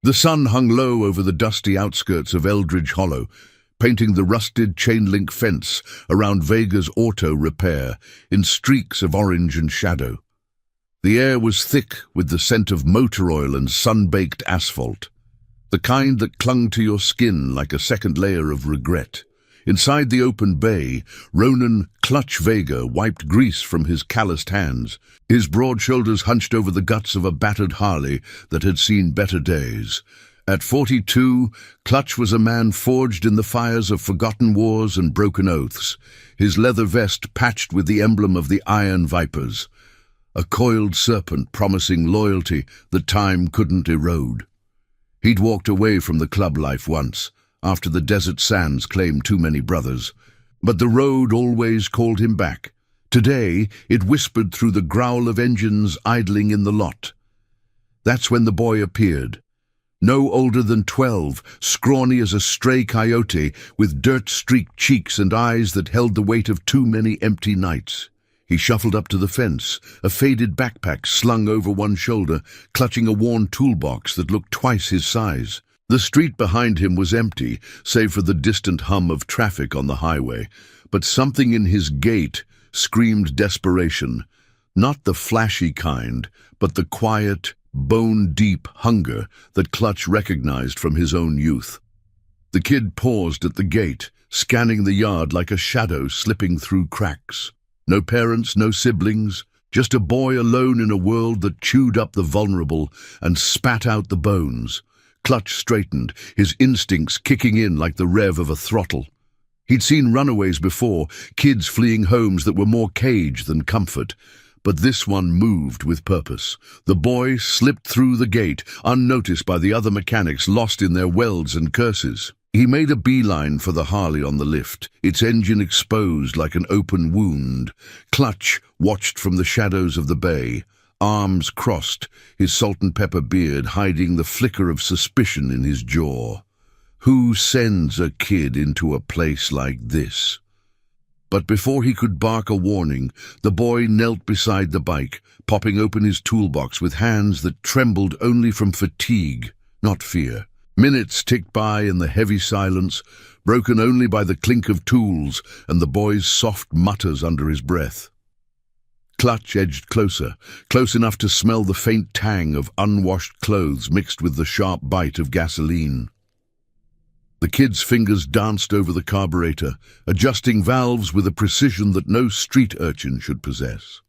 The sun hung low over the dusty outskirts of Eldridge Hollow, painting the rusted chain-link fence around Vega's auto repair in streaks of orange and shadow. The air was thick with the scent of motor oil and sun-baked asphalt, the kind that clung to your skin like a second layer of regret. Inside the open bay, Ronan Clutch Vega wiped grease from his calloused hands, his broad shoulders hunched over the guts of a battered Harley that had seen better days. At 42, Clutch was a man forged in the fires of forgotten wars and broken oaths, his leather vest patched with the emblem of the Iron Vipers, a coiled serpent promising loyalty that time couldn't erode. He'd walked away from the club life once, after the desert sands claimed too many brothers, but the road always called him back. Today, it whispered through the growl of engines idling in the lot. That's when the boy appeared. No older than 12, scrawny as a stray coyote, with dirt-streaked cheeks and eyes that held the weight of too many empty nights. He shuffled up to the fence, a faded backpack slung over one shoulder, clutching a worn toolbox that looked twice his size. The street behind him was empty, save for the distant hum of traffic on the highway, but something in his gait screamed desperation. Not the flashy kind, but the quiet, bone-deep hunger that Clutch recognized from his own youth. The kid paused at the gate, scanning the yard like a shadow slipping through cracks. No parents, no siblings, just a boy alone in a world that chewed up the vulnerable and spat out the bones. Clutch straightened, his instincts kicking in like the rev of a throttle. He'd seen runaways before, kids fleeing homes that were more cage than comfort. But this one moved with purpose. The boy slipped through the gate, unnoticed by the other mechanics lost in their welds and curses. He made a beeline for the Harley on the lift, its engine exposed like an open wound. Clutch watched from the shadows of the bay, arms crossed, his salt-and-pepper beard hiding the flicker of suspicion in his jaw. Who sends a kid into a place like this? But before he could bark a warning, the boy knelt beside the bike, popping open his toolbox with hands that trembled only from fatigue, not fear. Minutes ticked by in the heavy silence, broken only by the clink of tools and the boy's soft mutters under his breath. Clutch edged closer, close enough to smell the faint tang of unwashed clothes mixed with the sharp bite of gasoline. The kid's fingers danced over the carburetor, adjusting valves with a precision that no street urchin should possess.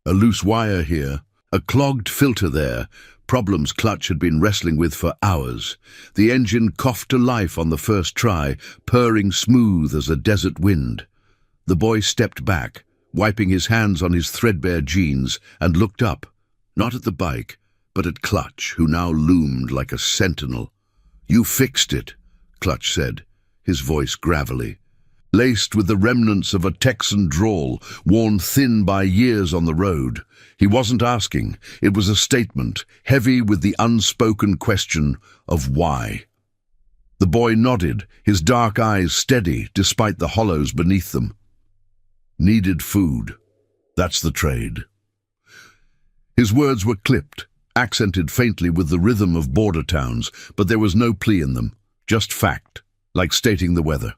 A loose wire here, a clogged filter there, problems Clutch had been wrestling with for hours. The engine coughed to life on the first try, purring smooth as a desert wind. The boy stepped back, wiping his hands on his threadbare jeans, and looked up, not at the bike, but at Clutch, who now loomed like a sentinel. "You fixed it," Clutch said, his voice gravelly, laced with the remnants of a Texan drawl, worn thin by years on the road. He wasn't asking, it was a statement, heavy with the unspoken question of why. The boy nodded, his dark eyes steady despite the hollows beneath them. Needed food. That's the trade. His words were clipped, accented faintly with the rhythm of border towns, but there was no plea in them. Just fact, like stating the weather.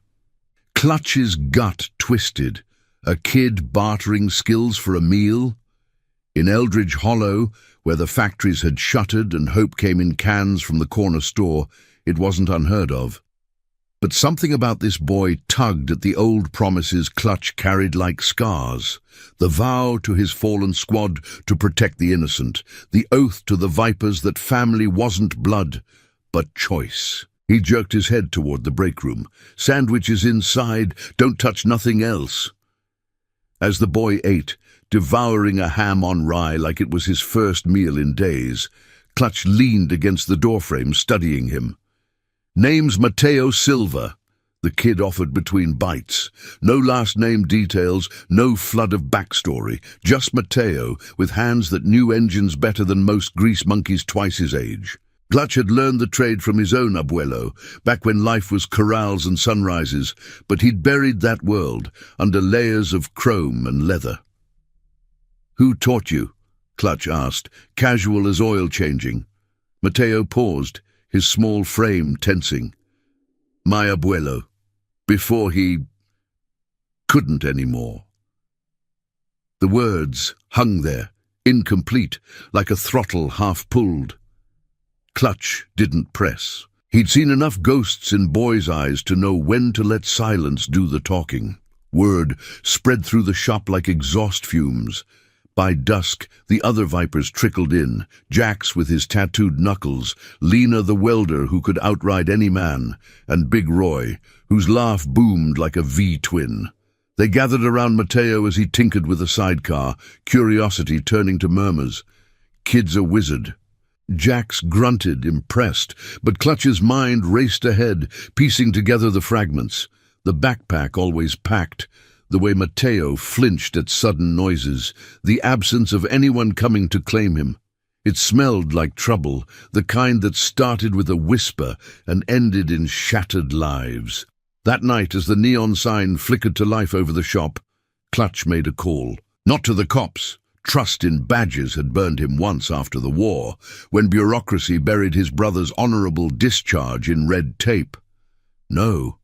Clutch's gut twisted. A kid bartering skills for a meal? In Eldridge Hollow, where the factories had shuttered and hope came in cans from the corner store, it wasn't unheard of. But something about this boy tugged at the old promises Clutch carried like scars. The vow to his fallen squad to protect the innocent, the oath to the Vipers that family wasn't blood, but choice. He jerked his head toward the break room. "Sandwiches inside, don't touch nothing else." As the boy ate, devouring a ham on rye like it was his first meal in days, Clutch leaned against the doorframe, studying him. "Name's Mateo Silva," the kid offered between bites. No last name details, no flood of backstory, just Mateo, with hands that knew engines better than most grease monkeys twice his age. Clutch had learned the trade from his own abuelo, back when life was corrals and sunrises, but he'd buried that world under layers of chrome and leather. "Who taught you?" Clutch asked, casual as oil changing. Mateo paused, his small frame tensing. My abuelo, before he couldn't anymore. The words hung there, incomplete, like a throttle half pulled. Clutch didn't press. He'd seen enough ghosts in boys' eyes to know when to let silence do the talking. Word spread through the shop like exhaust fumes. By dusk, the other vipers trickled in, Jax with his tattooed knuckles, Lena the welder who could outride any man, and Big Roy, whose laugh boomed like a V-twin. They gathered around Mateo as he tinkered with a sidecar, curiosity turning to murmurs. Kid's a wizard. Jax grunted, impressed, but Clutch's mind raced ahead, piecing together the fragments. The backpack always packed, the way Mateo flinched at sudden noises, the absence of anyone coming to claim him. It smelled like trouble, the kind that started with a whisper and ended in shattered lives. That night, as the neon sign flickered to life over the shop, Clutch made a call. Not to the cops. Trust in badges had burned him once after the war, when bureaucracy buried his brother's honorable discharge in red tape. No,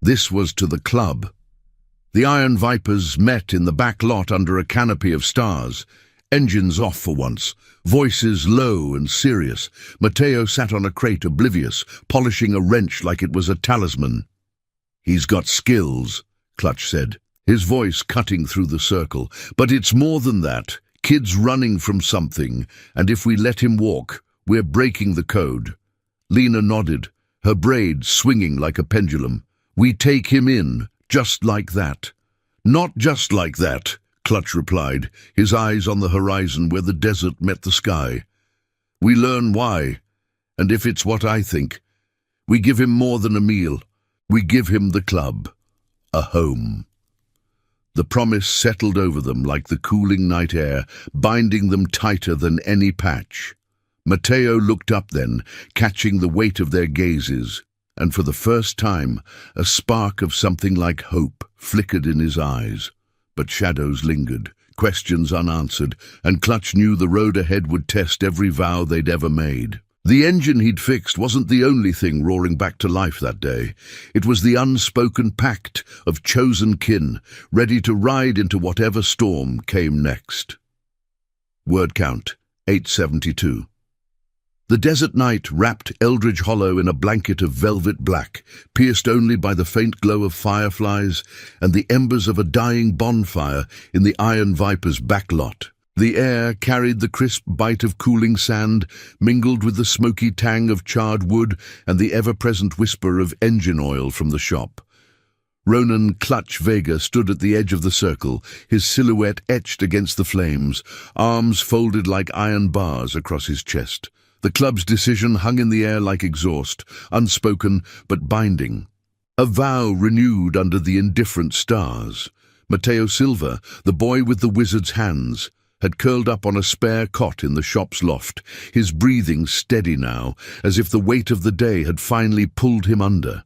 this was to the club. The Iron Vipers met in the back lot under a canopy of stars. Engines off for once, voices low and serious. Mateo sat on a crate oblivious, polishing a wrench like it was a talisman. He's got skills, Clutch said, his voice cutting through the circle. But it's more than that. Kid's running from something, and if we let him walk, we're breaking the code. Lena nodded, her braid swinging like a pendulum. We take him in, just like that. Not just like that, Clutch replied, his eyes on the horizon where the desert met the sky. We learn why, and if it's what I think, we give him more than a meal. We give him the club, a home. The promise settled over them like the cooling night air, binding them tighter than any patch. Mateo looked up then, catching the weight of their gazes, and for the first time, a spark of something like hope flickered in his eyes. But shadows lingered, questions unanswered, and Clutch knew the road ahead would test every vow they'd ever made. The engine he'd fixed wasn't the only thing roaring back to life that day. It was the unspoken pact of chosen kin, ready to ride into whatever storm came next. Word count, 872. The desert night wrapped Eldridge Hollow in a blanket of velvet black, pierced only by the faint glow of fireflies and the embers of a dying bonfire in the Iron Viper's backlot. The air carried the crisp bite of cooling sand, mingled with the smoky tang of charred wood and the ever-present whisper of engine oil from the shop. Ronan Clutch Vega stood at the edge of the circle, his silhouette etched against the flames, arms folded like iron bars across his chest. The club's decision hung in the air like exhaust, unspoken but binding. A vow renewed under the indifferent stars. Mateo Silva, the boy with the wizard's hands, had curled up on a spare cot in the shop's loft, his breathing steady now, as if the weight of the day had finally pulled him under.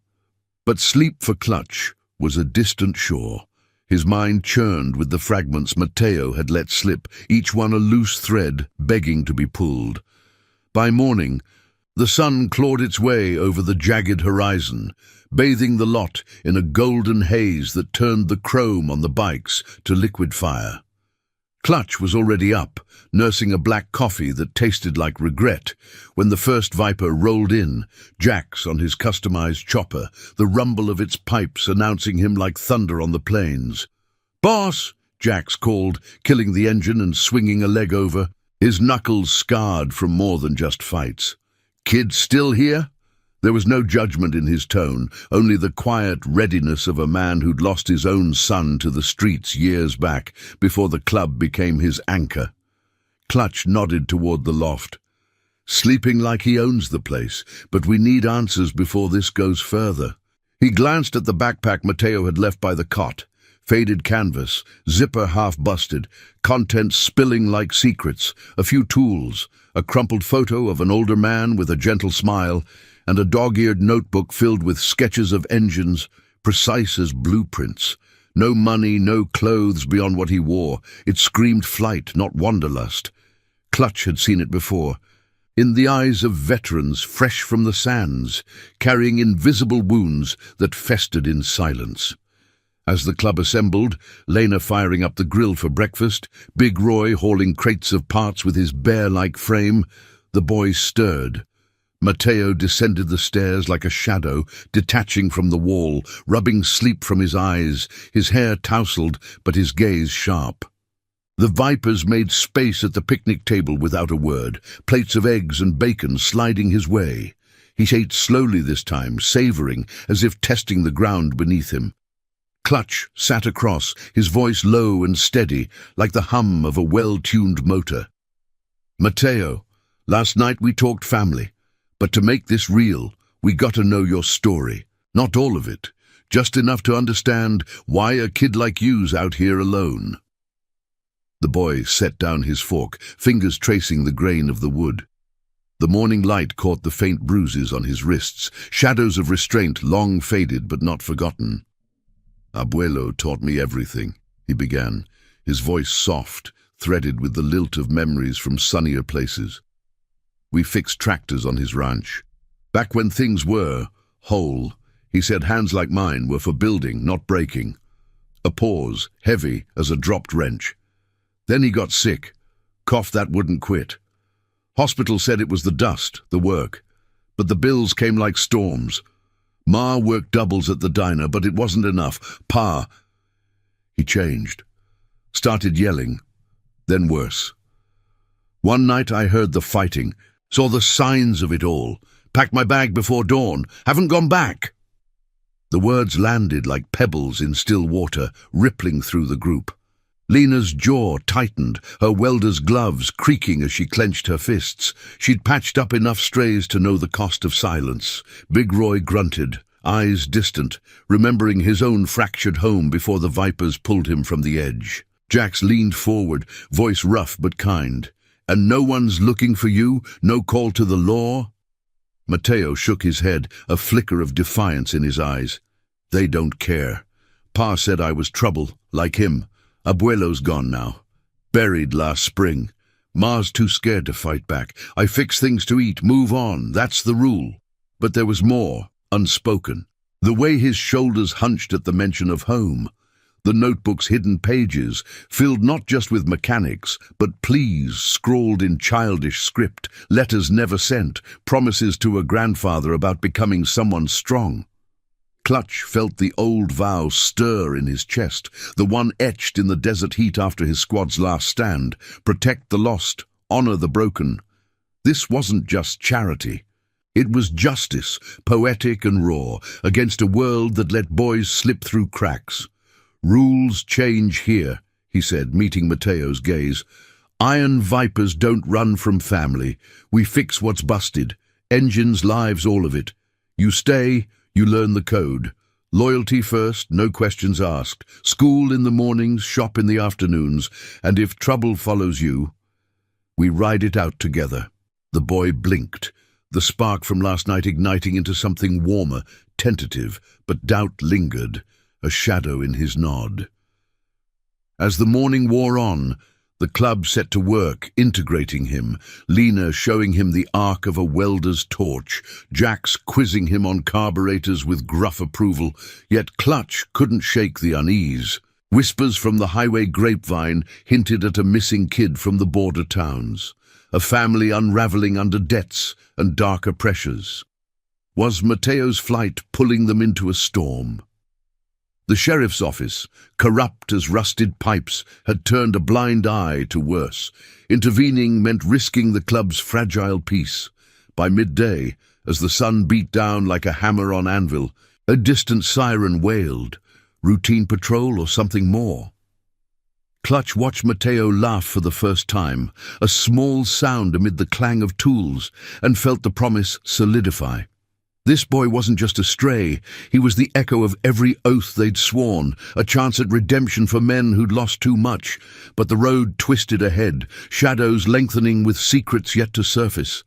But sleep for Clutch was a distant shore. His mind churned with the fragments Mateo had let slip, each one a loose thread begging to be pulled. By morning, the sun clawed its way over the jagged horizon, bathing the lot in a golden haze that turned the chrome on the bikes to liquid fire. Clutch was already up, nursing a black coffee that tasted like regret, when the first Viper rolled in, Jax on his customized chopper, the rumble of its pipes announcing him like thunder on the plains. "Boss!" Jax called, killing the engine and swinging a leg over, his knuckles scarred from more than just fights. "Kid still here?" There was no judgment in his tone, only the quiet readiness of a man who'd lost his own son to the streets years back, before the club became his anchor. Clutch nodded toward the loft. "Sleeping like he owns the place, but we need answers before this goes further." He glanced at the backpack Mateo had left by the cot. Faded canvas, zipper half busted, contents spilling like secrets, a few tools, a crumpled photo of an older man with a gentle smile, and a dog-eared notebook filled with sketches of engines, precise as blueprints. No money, no clothes beyond what he wore. It screamed flight, not wanderlust. Clutch had seen it before. in the eyes of veterans fresh from the sands, carrying invisible wounds that festered in silence. As the club assembled, Lena firing up the grill for breakfast, Big Roy hauling crates of parts with his bear-like frame, the boys stirred. Mateo descended the stairs like a shadow, detaching from the wall, rubbing sleep from his eyes, his hair tousled but his gaze sharp. The Vipers made space at the picnic table without a word, plates of eggs and bacon sliding his way. He ate slowly this time, savoring, as if testing the ground beneath him. Clutch sat across, his voice low and steady, like the hum of a well-tuned motor. "Mateo, last night we talked family, but to make this real, we got to know your story. Not all of it, just enough to understand why a kid like you's out here alone." The boy set down his fork, fingers tracing the grain of the wood. The morning light caught the faint bruises on his wrists, shadows of restraint long faded but not forgotten. "Abuelo taught me everything," he began, his voice soft, threaded with the lilt of memories from sunnier places. "We fixed tractors on his ranch. Back when things were whole, he said hands like mine were for building, not breaking." A pause, heavy as a dropped wrench. "Then he got sick. Cough that wouldn't quit. Hospital said it was the dust, the work. But the bills came like storms. Ma worked doubles at the diner, but it wasn't enough. Pa..." He changed. Started yelling. Then worse. "One night I heard the fighting, saw the signs of it all. Packed my bag before dawn. Haven't gone back." The words landed like pebbles in still water, rippling through the group. Lena's jaw tightened, her welder's gloves creaking as she clenched her fists. She'd patched up enough strays to know the cost of silence. Big Roy grunted, eyes distant, remembering his own fractured home before the Vipers pulled him from the edge. Jax leaned forward, voice rough but kind. "And no one's looking for you? No call to the law?" Mateo shook his head, a flicker of defiance in his eyes. "They don't care. Pa said I was trouble, like him. Abuelo's gone now. Buried last spring. Ma's too scared to fight back. I fix things to eat, move on, that's the rule." But there was more, unspoken. The way his shoulders hunched at the mention of home. The notebook's hidden pages, filled not just with mechanics, but pleas scrawled in childish script, letters never sent, promises to a grandfather about becoming someone strong. Clutch felt the old vow stir in his chest, the one etched in the desert heat after his squad's last stand: protect the lost, honor the broken. This wasn't just charity. It was justice, poetic and raw, against a world that let boys slip through cracks. "Rules change here," he said, meeting Mateo's gaze. "Iron Vipers don't run from family. We fix what's busted. Engines, lives, all of it. You stay, you learn the code. Loyalty first, no questions asked. School in the mornings, shop in the afternoons. And if trouble follows you, we ride it out together." The boy blinked, the spark from last night igniting into something warmer, tentative, but doubt lingered, a shadow in his nod. As the morning wore on, the club set to work, integrating him, Lena showing him the arc of a welder's torch, Jax quizzing him on carburetors with gruff approval, yet Clutch couldn't shake the unease. Whispers from the highway grapevine hinted at a missing kid from the border towns, a family unraveling under debts and darker pressures. Was Mateo's flight pulling them into a storm? The sheriff's office, corrupt as rusted pipes, had turned a blind eye to worse. Intervening meant risking the club's fragile peace. By midday, as the sun beat down like a hammer on anvil, a distant siren wailed. Routine patrol or something more? Clutch watched Mateo laugh for the first time, a small sound amid the clang of tools, and felt the promise solidify. This boy wasn't just a stray, he was the echo of every oath they'd sworn, a chance at redemption for men who'd lost too much. But the road twisted ahead, shadows lengthening with secrets yet to surface.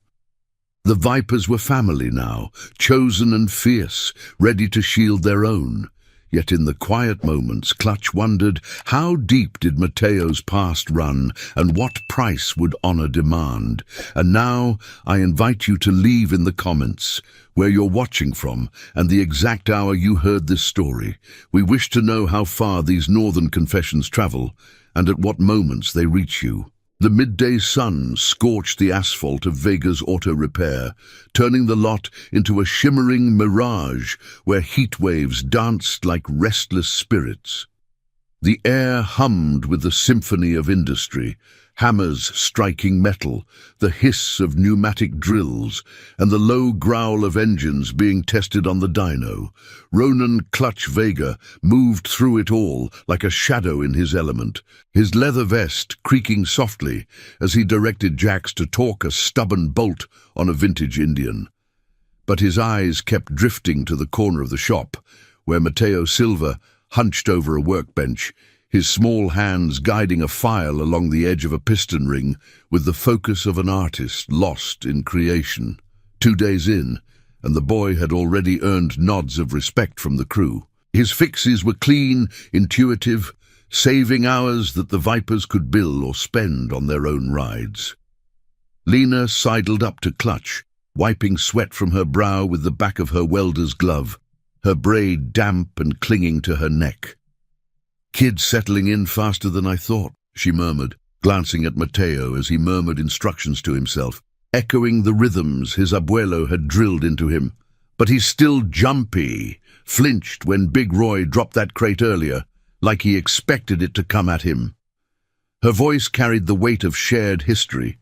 The Vipers were family now, chosen and fierce, ready to shield their own. Yet in the quiet moments, Clutch wondered, how deep did Mateo's past run, and what price would honor demand? And now I invite you to leave in the comments where you're watching from and the exact hour you heard this story. We wish to know how far these northern confessions travel and at what moments they reach you. The midday sun scorched the asphalt of Vega's auto repair, turning the lot into a shimmering mirage where heat waves danced like restless spirits. The air hummed with the symphony of industry, hammers striking metal, the hiss of pneumatic drills, and the low growl of engines being tested on the dyno. Ronan Clutch Vega moved through it all like a shadow in his element, his leather vest creaking softly as he directed Jax to torque a stubborn bolt on a vintage Indian. But his eyes kept drifting to the corner of the shop, where Mateo Silva hunched over a workbench, his small hands guiding a file along the edge of a piston ring with the focus of an artist lost in creation. 2 days in, and the boy had already earned nods of respect from the crew. His fixes were clean, intuitive, saving hours that the Vipers could bill or spend on their own rides. Lena sidled up to Clutch, wiping sweat from her brow with the back of her welder's glove, her braid damp and clinging to her neck. "Kid settling in faster than I thought," she murmured, glancing at Mateo as he murmured instructions to himself, echoing the rhythms his abuelo had drilled into him. But he's still jumpy, flinched when Big Roy dropped that crate earlier, like he expected it to come at him. Her voice carried the weight of shared history.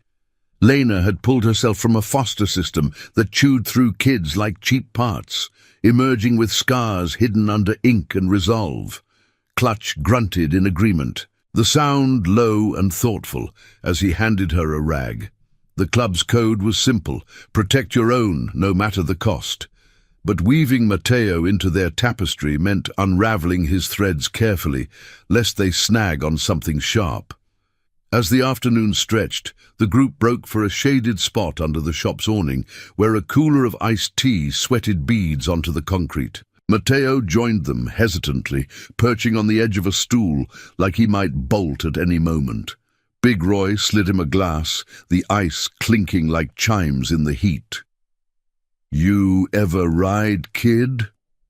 Lena had pulled herself from a foster system that chewed through kids like cheap parts, emerging with scars hidden under ink and resolve. Clutch grunted in agreement, the sound low and thoughtful as he handed her a rag. The club's code was simple: protect your own, no matter the cost. But weaving Mateo into their tapestry meant unraveling his threads carefully, lest they snag on something sharp. As the afternoon stretched, the group broke for a shaded spot under the shop's awning, where a cooler of iced tea sweated beads onto the concrete. Mateo joined them hesitantly, perching on the edge of a stool like he might bolt at any moment. Big Roy slid him a glass, the ice clinking like chimes in the heat. "You ever ride, kid?"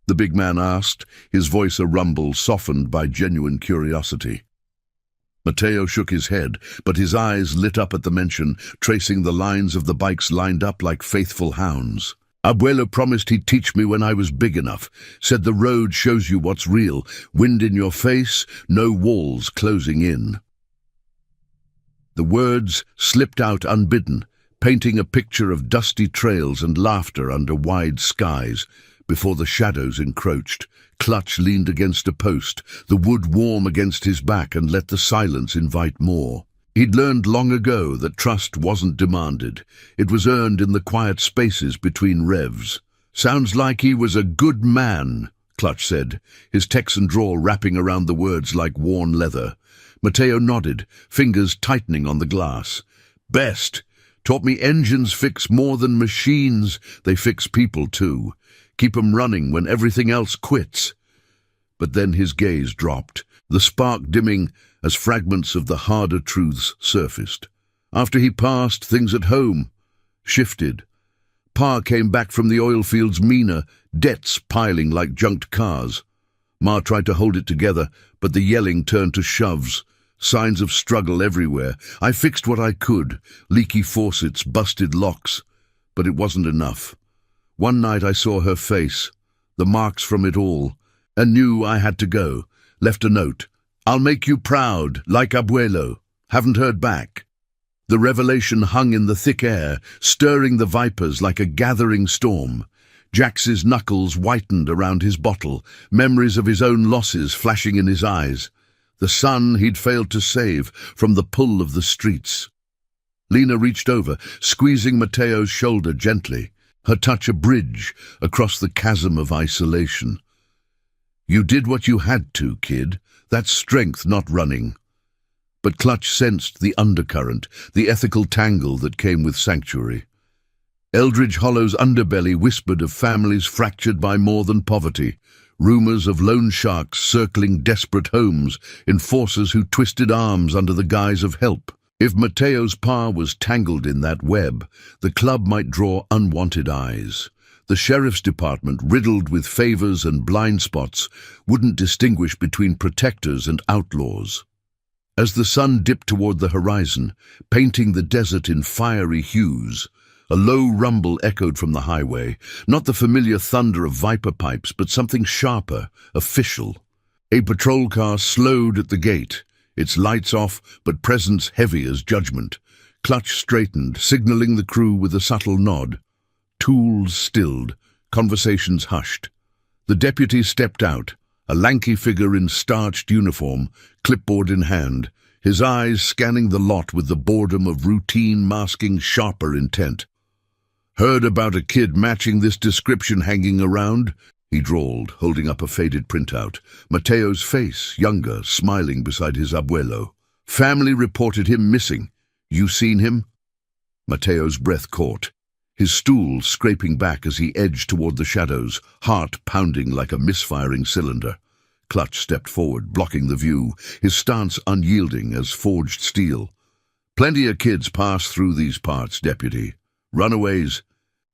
the big man asked, his voice a rumble softened by genuine curiosity. Mateo shook his head, but his eyes lit up at the mention, tracing the lines of the bikes lined up like faithful hounds. "Abuelo promised he'd teach me when I was big enough. Said the road shows you what's real. Wind in your face, no walls closing in." The words slipped out unbidden, painting a picture of dusty trails and laughter under wide skies. Before the shadows encroached, Clutch leaned against a post, the wood warm against his back, and let the silence invite more. He'd learned long ago that trust wasn't demanded. It was earned in the quiet spaces between revs. "Sounds like he was a good man," Clutch said, his Texan drawl wrapping around the words like worn leather. Mateo nodded, fingers tightening on the glass. "Best. Taught me engines fix more than machines. They fix people too. Keep 'em running when everything else quits." But then his gaze dropped, the spark dimming as fragments of the harder truths surfaced. After he passed, things at home shifted. Pa came back from the oil fields meaner, debts piling like junked cars. Ma tried to hold it together, but the yelling turned to shoves. Signs of struggle everywhere. I fixed what I could, leaky faucets, busted locks, but it wasn't enough. One night I saw her face, the marks from it all, and knew I had to go. Left a note. "I'll make you proud, like Abuelo." Haven't heard back. The revelation hung in the thick air, stirring the Vipers like a gathering storm. Jax's knuckles whitened around his bottle, memories of his own losses flashing in his eyes. The son he'd failed to save from the pull of the streets. Lena reached over, squeezing Mateo's shoulder gently, her touch a bridge across the chasm of isolation. "You did what you had to, kid. That's strength, not running." But Clutch sensed the undercurrent, the ethical tangle that came with sanctuary. Eldridge Hollow's underbelly whispered of families fractured by more than poverty, Rumors of loan sharks circling desperate homes, enforcers who twisted arms under the guise of help. If Mateo's pa was tangled in that web, the club might draw unwanted eyes. The sheriff's department, riddled with favors and blind spots, wouldn't distinguish between protectors and outlaws. As the sun dipped toward the horizon, painting the desert in fiery hues, a low rumble echoed from the highway, not the familiar thunder of viper pipes, but something sharper, official. A patrol car slowed at the gate, its lights off, but presence heavy as judgment. Clutch straightened, signaling the crew with a subtle nod. Tools stilled, conversations hushed. The deputy stepped out, a lanky figure in starched uniform, clipboard in hand, his eyes scanning the lot with the boredom of routine masking sharper intent. "Heard about a kid matching this description hanging around?" he drawled, holding up a faded printout. Mateo's face, younger, smiling beside his abuelo. "Family reported him missing. You seen him?" Mateo's breath caught, his stool scraping back as he edged toward the shadows, heart pounding like a misfiring cylinder. Clutch stepped forward, blocking the view, his stance unyielding as forged steel. "Plenty of kids pass through these parts, deputy. Runaways,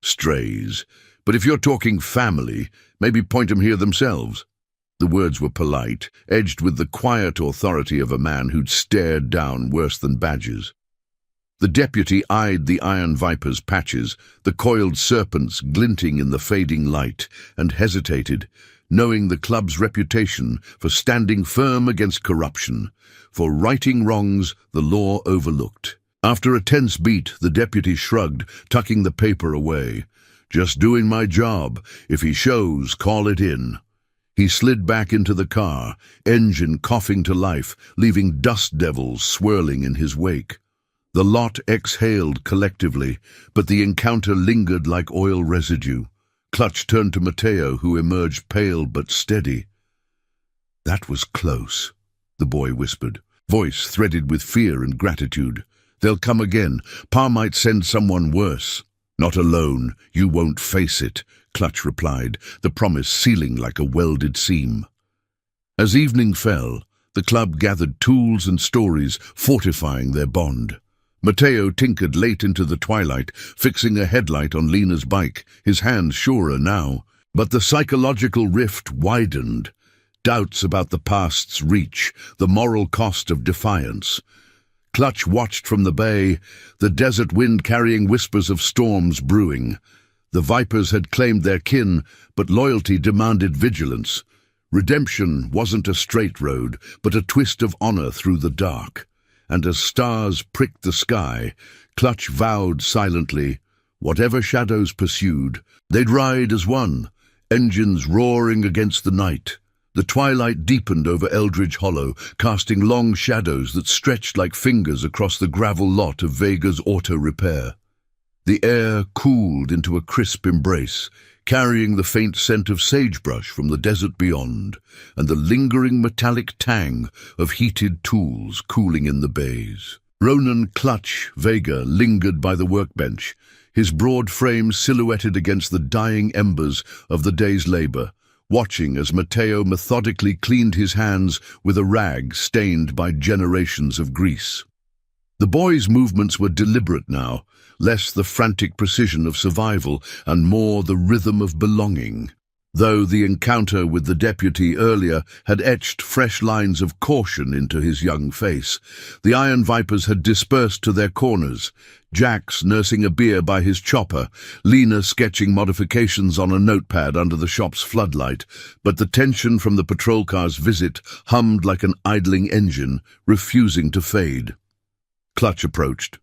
strays. But if you're talking family, maybe point 'em here themselves." The words were polite, edged with the quiet authority of a man who'd stared down worse than badges. The deputy eyed the iron viper's patches, the coiled serpents glinting in the fading light, and hesitated, knowing the club's reputation for standing firm against corruption, for righting wrongs the law overlooked. After a tense beat, the deputy shrugged, tucking the paper away. "Just doing my job. If he shows, call it in." He slid back into the car, engine coughing to life, leaving dust devils swirling in his wake. The lot exhaled collectively, but the encounter lingered like oil residue. Clutch turned to Mateo, who emerged pale but steady. "That was close," the boy whispered, voice threaded with fear and gratitude. "They'll come again. Pa might send someone worse." "Not alone. You won't face it," Clutch replied, the promise sealing like a welded seam. As evening fell, the club gathered tools and stories, fortifying their bond. Mateo tinkered late into the twilight, fixing a headlight on Lena's bike, his hands surer now. But the psychological rift widened. Doubts about the past's reach, the moral cost of defiance. Clutch watched from the bay, the desert wind carrying whispers of storms brewing. The vipers had claimed their kin, but loyalty demanded vigilance. Redemption wasn't a straight road, but a twist of honor through the dark. And as stars pricked the sky, Clutch vowed silently, whatever shadows pursued, they'd ride as one, engines roaring against the night. The twilight deepened over Eldridge Hollow, casting long shadows that stretched like fingers across the gravel lot of Vega's auto repair. The air cooled into a crisp embrace, carrying the faint scent of sagebrush from the desert beyond, and the lingering metallic tang of heated tools cooling in the bays. Ronan Clutch Vega lingered by the workbench, his broad frame silhouetted against the dying embers of the day's labor, watching as Mateo methodically cleaned his hands with a rag stained by generations of grease. The boy's movements were deliberate now, less the frantic precision of survival and more the rhythm of belonging. Though the encounter with the deputy earlier had etched fresh lines of caution into his young face, the Iron Vipers had dispersed to their corners, Jax nursing a beer by his chopper, Lena sketching modifications on a notepad under the shop's floodlight, but the tension from the patrol car's visit hummed like an idling engine, refusing to fade. Clutch approached,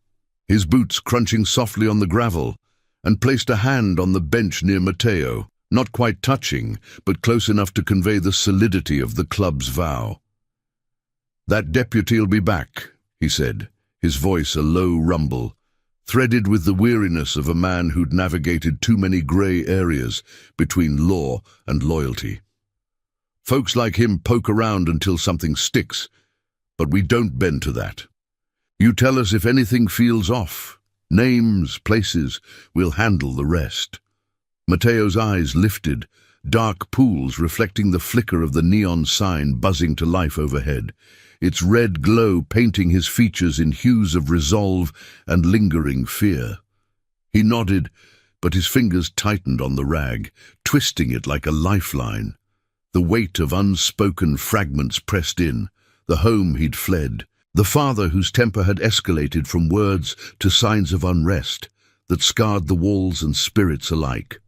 his boots crunching softly on the gravel, and placed a hand on the bench near Mateo, not quite touching, but close enough to convey the solidity of the club's vow. "That deputy'll be back," he said, his voice a low rumble, threaded with the weariness of a man who'd navigated too many grey areas between law and loyalty. "Folks like him poke around until something sticks, but we don't bend to that. You tell us if anything feels off. Names, places, we'll handle the rest." Mateo's eyes lifted, dark pools reflecting the flicker of the neon sign buzzing to life overhead, its red glow painting his features in hues of resolve and lingering fear. He nodded, but his fingers tightened on the rag, twisting it like a lifeline. The weight of unspoken fragments pressed in, the home he'd fled, the father whose temper had escalated from words to signs of unrest that scarred the walls and spirits alike.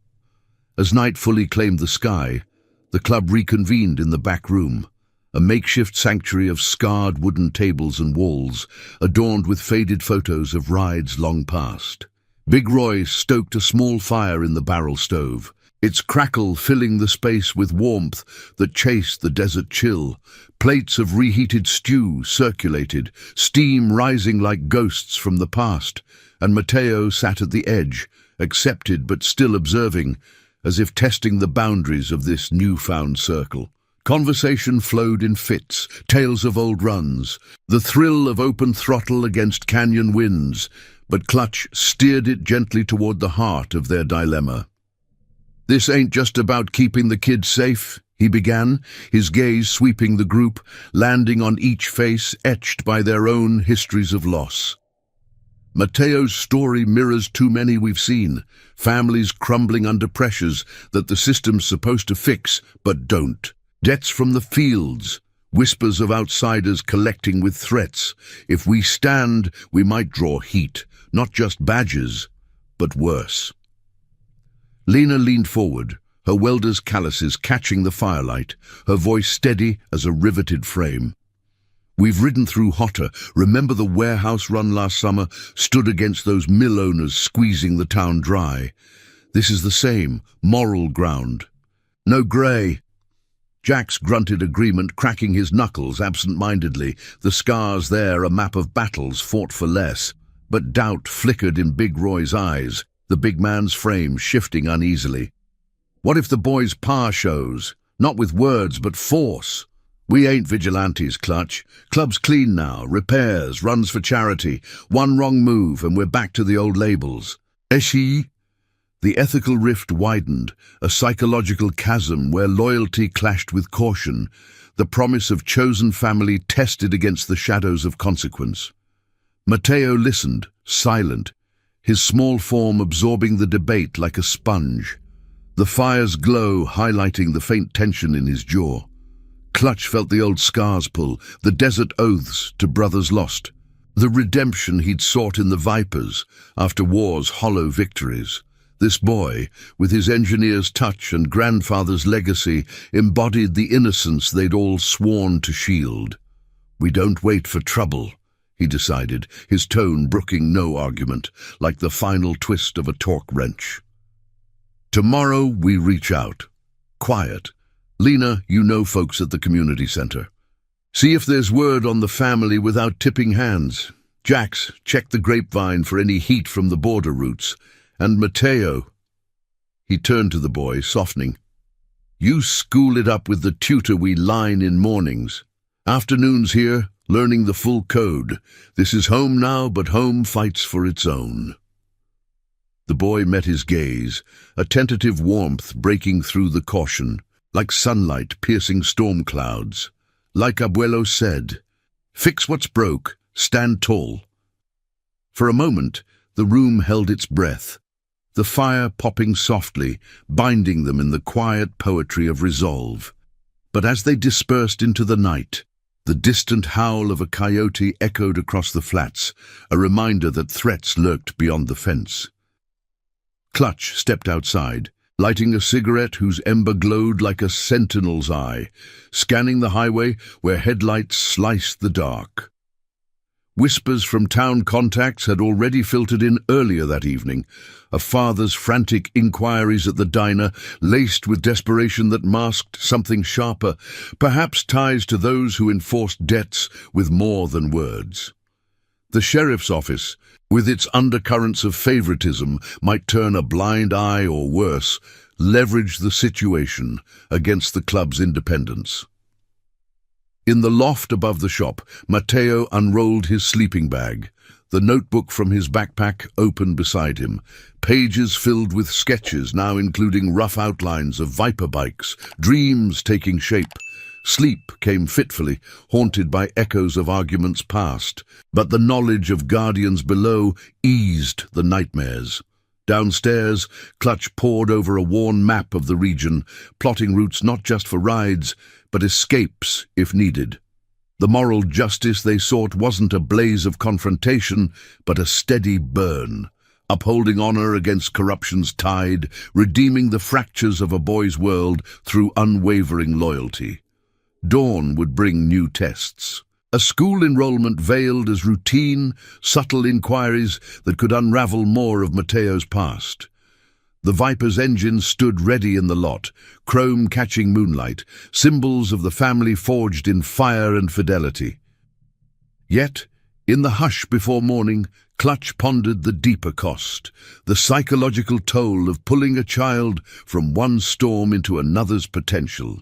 As night fully claimed the sky, the club reconvened in the back room, a makeshift sanctuary of scarred wooden tables and walls, adorned with faded photos of rides long past. Big Roy stoked a small fire in the barrel stove, its crackle filling the space with warmth that chased the desert chill. Plates of reheated stew circulated, steam rising like ghosts from the past, and Mateo sat at the edge, accepted but still observing, as if testing the boundaries of this newfound circle. Conversation flowed in fits, tales of old runs, the thrill of open throttle against canyon winds, but Clutch steered it gently toward the heart of their dilemma. "This ain't just about keeping the kids safe," he began, his gaze sweeping the group, landing on each face etched by their own histories of loss. "Mateo's story mirrors too many we've seen, families crumbling under pressures that the system's supposed to fix, but don't. Debts from the fields, whispers of outsiders collecting with threats. If we stand, we might draw heat, not just badges, but worse." Lena leaned forward, her welder's calluses catching the firelight, her voice steady as a riveted frame. "We've ridden through hotter. Remember the warehouse run last summer? Stood against those mill owners squeezing the town dry. This is the same, moral ground. No grey." Jax grunted agreement, cracking his knuckles absent-mindedly, the scars there a map of battles fought for less. But doubt flickered in Big Roy's eyes, the big man's frame shifting uneasily. "What if the boys' power shows? Not with words, but force. We ain't vigilantes, Clutch. Club's clean now, repairs, runs for charity. One wrong move and we're back to the old labels. Eshi?" The ethical rift widened, a psychological chasm where loyalty clashed with caution, the promise of chosen family tested against the shadows of consequence. Mateo listened, silent, his small form absorbing the debate like a sponge, the fire's glow highlighting the faint tension in his jaw. Clutch felt the old scars pull, the desert oaths to brothers lost, the redemption he'd sought in the Vipers after war's hollow victories. This boy, with his engineer's touch and grandfather's legacy, embodied the innocence they'd all sworn to shield. "We don't wait for trouble," he decided, his tone brooking no argument, like the final twist of a torque wrench. "Tomorrow we reach out. Quiet. Lena, you know folks at the community center. See if there's word on the family without tipping hands. Jax, check the grapevine for any heat from the border routes. And Mateo," he turned to the boy, softening, "you school it up with the tutor we line in mornings. Afternoons here, learning the full code. This is home now, but home fights for its own." The boy met his gaze, a tentative warmth breaking through the caution, like sunlight piercing storm clouds. Like Abuelo said, "Fix what's broke, stand tall." For a moment, the room held its breath, the fire popping softly, binding them in the quiet poetry of resolve. But as they dispersed into the night, the distant howl of a coyote echoed across the flats, a reminder that threats lurked beyond the fence. Clutch stepped outside, lighting a cigarette whose ember glowed like a sentinel's eye, scanning the highway where headlights sliced the dark. Whispers from town contacts had already filtered in earlier that evening, a father's frantic inquiries at the diner, laced with desperation that masked something sharper, perhaps ties to those who enforced debts with more than words. The sheriff's office, with its undercurrents of favoritism, might turn a blind eye or worse, leverage the situation against the club's independence. In the loft above the shop, Mateo unrolled his sleeping bag, The notebook from his backpack open beside him, pages filled with sketches now including rough outlines of viper bikes, dreams taking shape. Sleep came fitfully, haunted by echoes of arguments past, but the knowledge of guardians below eased the nightmares. Downstairs, Clutch pored over a worn map of the region, plotting routes not just for rides, but escapes if needed. The moral justice they sought wasn't a blaze of confrontation, but a steady burn, upholding honor against corruption's tide, redeeming the fractures of a boy's world through unwavering loyalty. Dawn would bring new tests. A school enrollment veiled as routine, subtle inquiries that could unravel more of Mateo's past. The Viper's engine stood ready in the lot, chrome catching moonlight, symbols of the family forged in fire and fidelity. Yet, in the hush before morning, Clutch pondered the deeper cost, the psychological toll of pulling a child from one storm into another's potential.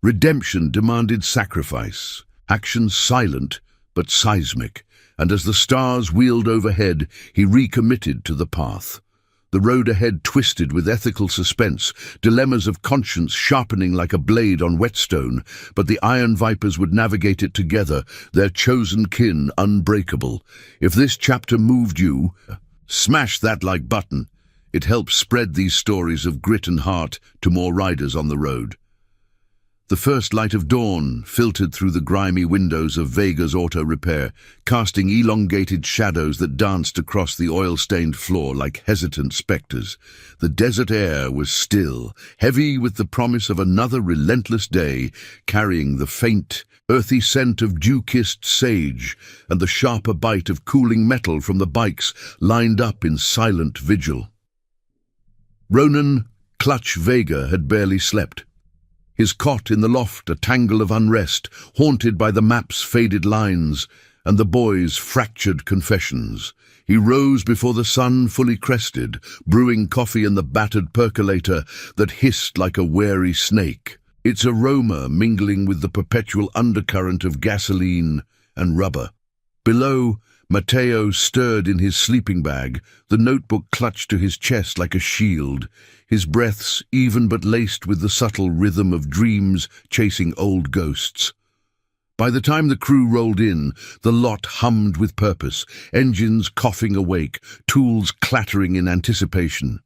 Redemption demanded sacrifice, actions silent but seismic, and as the stars wheeled overhead, he recommitted to the path. The road ahead twisted with ethical suspense, dilemmas of conscience sharpening like a blade on whetstone, but the Iron Vipers would navigate it together, their chosen kin unbreakable. If this chapter moved you, smash that like button. It helps spread these stories of grit and heart to more riders on the road. The first light of dawn filtered through the grimy windows of Vega's auto repair, casting elongated shadows that danced across the oil-stained floor like hesitant specters. The desert air was still, heavy with the promise of another relentless day, carrying the faint, earthy scent of dew-kissed sage and the sharper bite of cooling metal from the bikes lined up in silent vigil. Ronan Clutch Vega had barely slept. His cot in the loft a tangle of unrest, haunted by the map's faded lines and the boy's fractured confessions. He rose before the sun fully crested, brewing coffee in the battered percolator that hissed like a wary snake, its aroma mingling with the perpetual undercurrent of gasoline and rubber. Below, Mateo stirred in his sleeping bag, the notebook clutched to his chest like a shield, his breaths even but laced with the subtle rhythm of dreams chasing old ghosts. By the time the crew rolled in, the lot hummed with purpose, engines coughing awake, tools clattering in anticipation.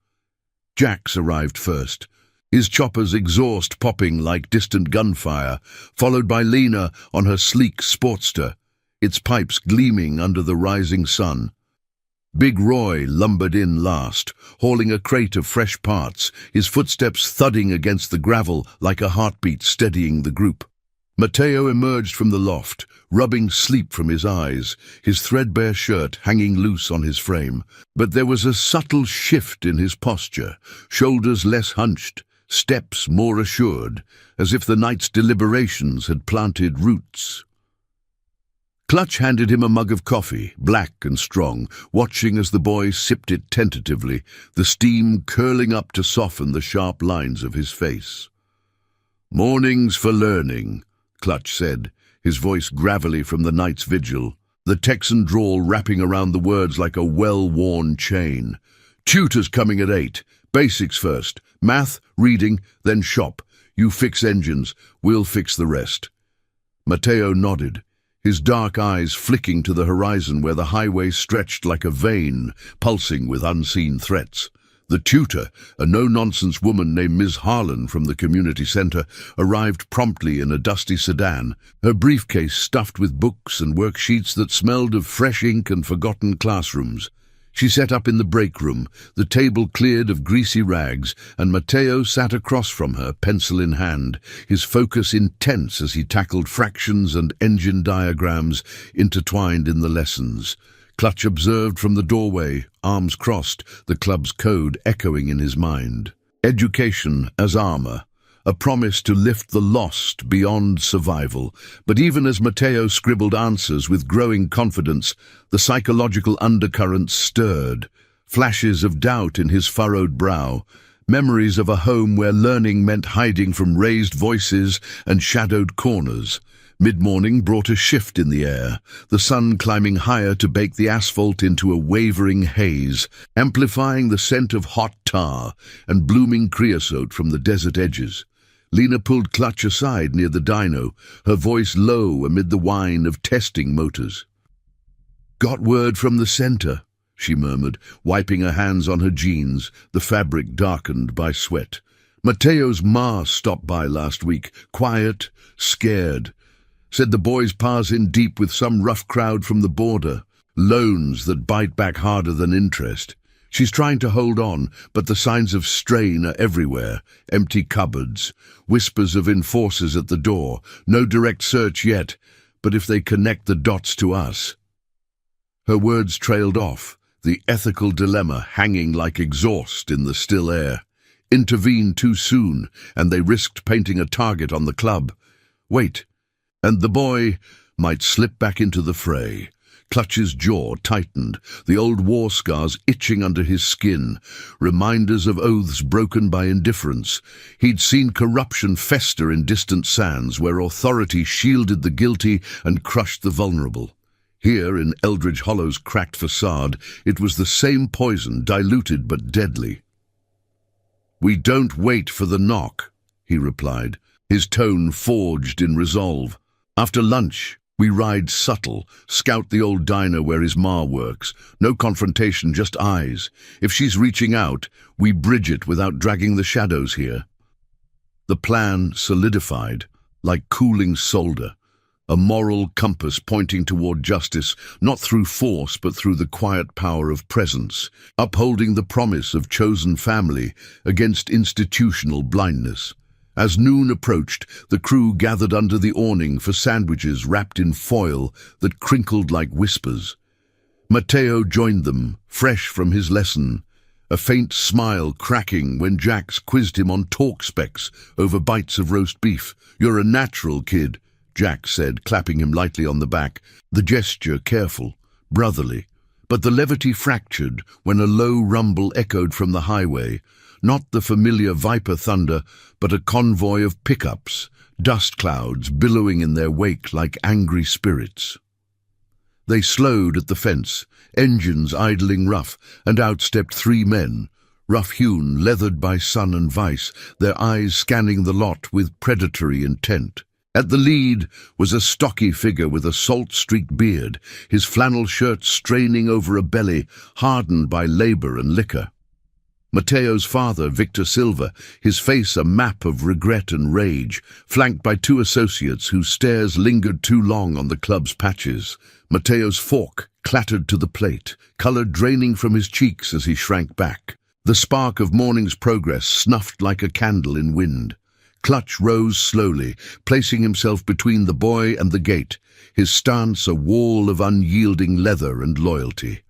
Jax arrived first, his chopper's exhaust popping like distant gunfire, followed by Lena on her sleek Sportster, its pipes gleaming under the rising sun. Big Roy lumbered in last, hauling a crate of fresh parts, his footsteps thudding against the gravel like a heartbeat steadying the group. Mateo emerged from the loft, rubbing sleep from his eyes, his threadbare shirt hanging loose on his frame. But there was a subtle shift in his posture, shoulders less hunched, steps more assured, as if the night's deliberations had planted roots. Clutch handed him a mug of coffee, black and strong, watching as the boy sipped it tentatively, the steam curling up to soften the sharp lines of his face. "Mornings for learning," Clutch said, his voice gravelly from the night's vigil, the Texan drawl wrapping around the words like a well-worn chain. "Tutor's coming at 8. Basics first. Math, reading, then shop. You fix engines, we'll fix the rest." Mateo nodded, his dark eyes flicking to the horizon where the highway stretched like a vein, pulsing with unseen threats. The tutor, a no-nonsense woman named Ms. Harlan from the community center, arrived promptly in a dusty sedan, her briefcase stuffed with books and worksheets that smelled of fresh ink and forgotten classrooms. She sat up in the break room, the table cleared of greasy rags, and Mateo sat across from her, pencil in hand, his focus intense as he tackled fractions and engine diagrams intertwined in the lessons. Clutch observed from the doorway, arms crossed, the club's code echoing in his mind. Education as armor, a promise to lift the lost beyond survival. But even as Mateo scribbled answers with growing confidence, the psychological undercurrents stirred, flashes of doubt in his furrowed brow, memories of a home where learning meant hiding from raised voices and shadowed corners, Mid-morning brought a shift in the air, the sun climbing higher to bake the asphalt into a wavering haze, amplifying the scent of hot tar and blooming creosote from the desert edges. Lena pulled Clutch aside near the dyno, her voice low amid the whine of testing motors. "Got word from the center," she murmured, wiping her hands on her jeans, the fabric darkened by sweat. "Mateo's ma stopped by last week, quiet, scared. Said the boys pass in deep with some rough crowd from the border. Loans that bite back harder than interest. She's trying to hold on, but the signs of strain are everywhere. Empty cupboards, whispers of enforcers at the door. No direct search yet, but if they connect the dots to us." Her words trailed off, the ethical dilemma hanging like exhaust in the still air. Intervened too soon, and they risked painting a target on the club. Wait. And the boy might slip back into the fray. Clutch's jaw tightened, the old war scars itching under his skin, reminders of oaths broken by indifference. He'd seen corruption fester in distant sands where authority shielded the guilty and crushed the vulnerable. Here, in Eldridge Hollow's cracked facade, it was the same poison, diluted but deadly. "We don't wait for the knock," he replied, his tone forged in resolve. "After lunch, we ride subtle, scout the old diner where his ma works. No confrontation, just eyes. If she's reaching out, we bridge it without dragging the shadows here." The plan solidified, like cooling solder, a moral compass pointing toward justice, not through force but through the quiet power of presence, upholding the promise of chosen family against institutional blindness. As noon approached, the crew gathered under the awning for sandwiches wrapped in foil that crinkled like whispers. Mateo joined them, fresh from his lesson, a faint smile cracking when Jax quizzed him on talk specs over bites of roast beef. "You're a natural, kid," Jax said, clapping him lightly on the back, the gesture careful, brotherly. But the levity fractured when a low rumble echoed from the highway. Not the familiar viper thunder, but a convoy of pickups, dust clouds billowing in their wake like angry spirits. They slowed at the fence, engines idling rough, and out stepped three men, rough-hewn, leathered by sun and vice, their eyes scanning the lot with predatory intent. At the lead was a stocky figure with a salt-streaked beard, his flannel shirt straining over a belly hardened by labor and liquor. Mateo's father, Victor Silva, his face a map of regret and rage, flanked by two associates whose stares lingered too long on the club's patches. Mateo's fork clattered to the plate, color draining from his cheeks as he shrank back. The spark of morning's progress snuffed like a candle in wind. Clutch rose slowly, placing himself between the boy and the gate, his stance a wall of unyielding leather and loyalty.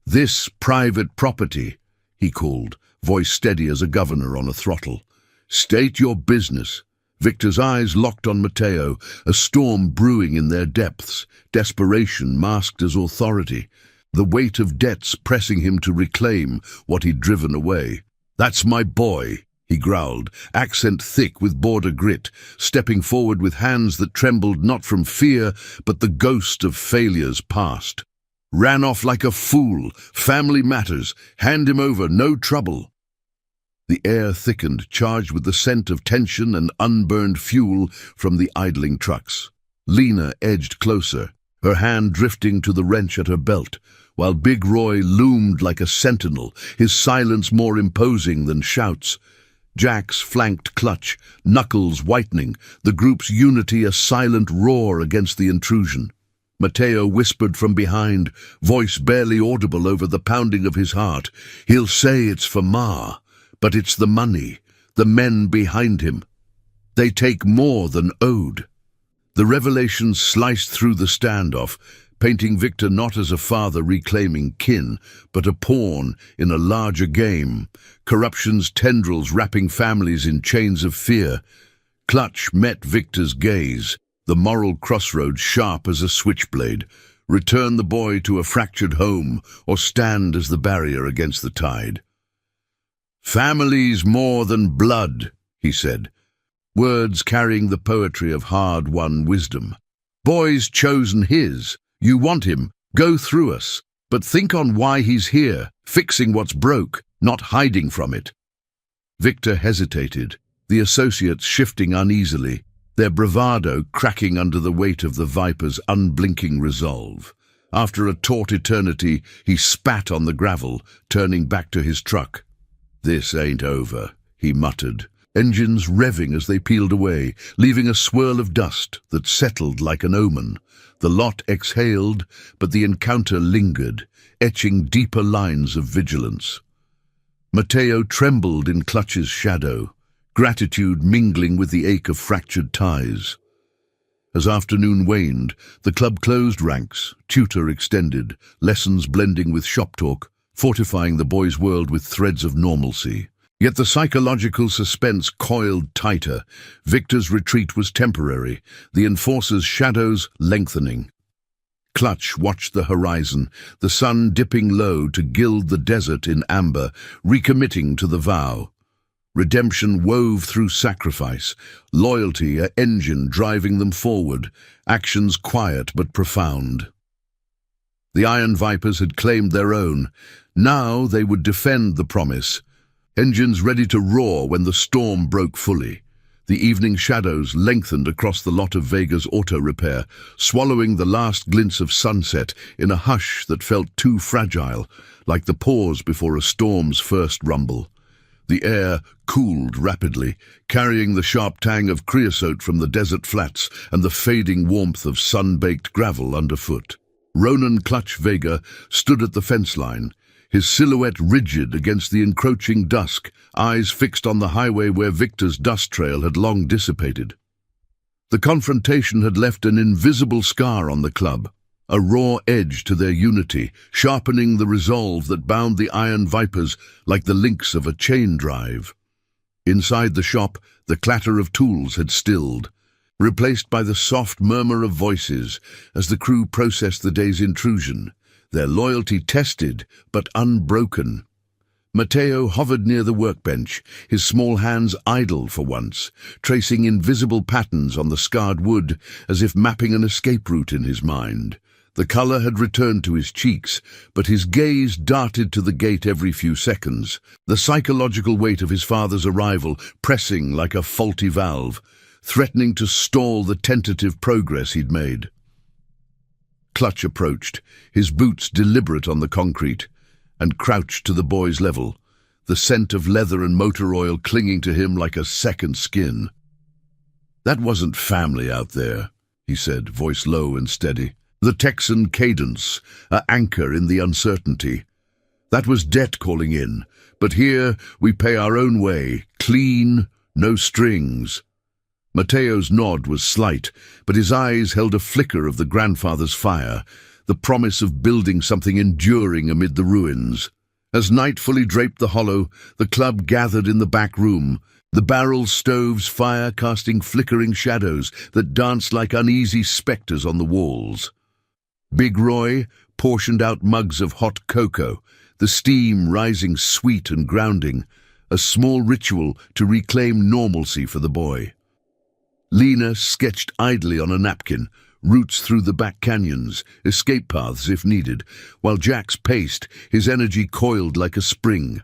"This private property," he called, voice steady as a governor on a throttle. "State your business." Victor's eyes locked on Mateo, a storm brewing in their depths, desperation masked as authority, the weight of debts pressing him to reclaim what he'd driven away. "That's my boy," he growled, accent thick with border grit, stepping forward with hands that trembled not from fear, but the ghost of failures past. "Ran off like a fool. Family matters. Hand him over. No trouble." The air thickened, charged with the scent of tension and unburned fuel from the idling trucks. Lena edged closer, her hand drifting to the wrench at her belt, while Big Roy loomed like a sentinel, his silence more imposing than shouts. Jax flanked Clutch, knuckles whitening, the group's unity a silent roar against the intrusion. Mateo whispered from behind, voice barely audible over the pounding of his heart. "He'll say it's for Ma, but it's the money, the men behind him. They take more than owed." The revelation sliced through the standoff, painting Victor not as a father reclaiming kin, but a pawn in a larger game, corruption's tendrils wrapping families in chains of fear. Clutch met Victor's gaze, the moral crossroads sharp as a switchblade. Return the boy to a fractured home, or stand as the barrier against the tide. "Family's more than blood," he said. words carrying the poetry of hard-won wisdom. Boy's chosen his. You want him, go through us. But think on why he's here, fixing what's broke, not hiding from it. Victor hesitated, the associates shifting uneasily, their bravado cracking under the weight of the Viper's unblinking resolve. After a taut eternity, he spat on the gravel, turning back to his truck. "This ain't over," he muttered, engines revving as they peeled away, leaving a swirl of dust that settled like an omen. The lot exhaled, but the encounter lingered, etching deeper lines of vigilance. Mateo trembled in Clutch's shadow, gratitude mingling with the ache of fractured ties. As afternoon waned, the club closed ranks, tutor extended, lessons blending with shop talk, fortifying the boys' world with threads of normalcy. Yet the psychological suspense coiled tighter. Victor's retreat was temporary, the enforcer's shadows lengthening. Clutch watched the horizon, the sun dipping low to gild the desert in amber, recommitting to the vow. Redemption wove through sacrifice, loyalty an engine driving them forward, actions quiet but profound. The Iron Vipers had claimed their own. Now they would defend the promise, engines ready to roar when the storm broke fully. The evening shadows lengthened across the lot of Vega's auto repair, swallowing the last glints of sunset in a hush that felt too fragile, like the pause before a storm's first rumble. The air cooled rapidly, carrying the sharp tang of creosote from the desert flats and the fading warmth of sun-baked gravel underfoot. Ronan Clutch Vega stood at the fence line, his silhouette rigid against the encroaching dusk, eyes fixed on the highway where Victor's dust trail had long dissipated. The confrontation had left an invisible scar on the club, a raw edge to their unity, sharpening the resolve that bound the Iron Vipers like the links of a chain drive. Inside the shop, the clatter of tools had stilled, replaced by the soft murmur of voices as the crew processed the day's intrusion, their loyalty tested but unbroken. Mateo hovered near the workbench, his small hands idle for once, tracing invisible patterns on the scarred wood as if mapping an escape route in his mind. The color had returned to his cheeks, but his gaze darted to the gate every few seconds, the psychological weight of his father's arrival pressing like a faulty valve, threatening to stall the tentative progress he'd made. Clutch approached, his boots deliberate on the concrete, and crouched to the boy's level, the scent of leather and motor oil clinging to him like a second skin. "That wasn't family out there," he said, voice low and steady. "The Texan cadence, an anchor in the uncertainty. That was debt calling in, but here we pay our own way, clean, no strings." Mateo's nod was slight, but his eyes held a flicker of the grandfather's fire, the promise of building something enduring amid the ruins. As night fully draped the hollow, the club gathered in the back room, the barrel stove's fire casting flickering shadows that danced like uneasy spectres on the walls. Big Roy portioned out mugs of hot cocoa, the steam rising sweet and grounding, a small ritual to reclaim normalcy for the boy. Lena sketched idly on a napkin, routes through the back canyons, escape paths if needed, while Jax paced, his energy coiled like a spring.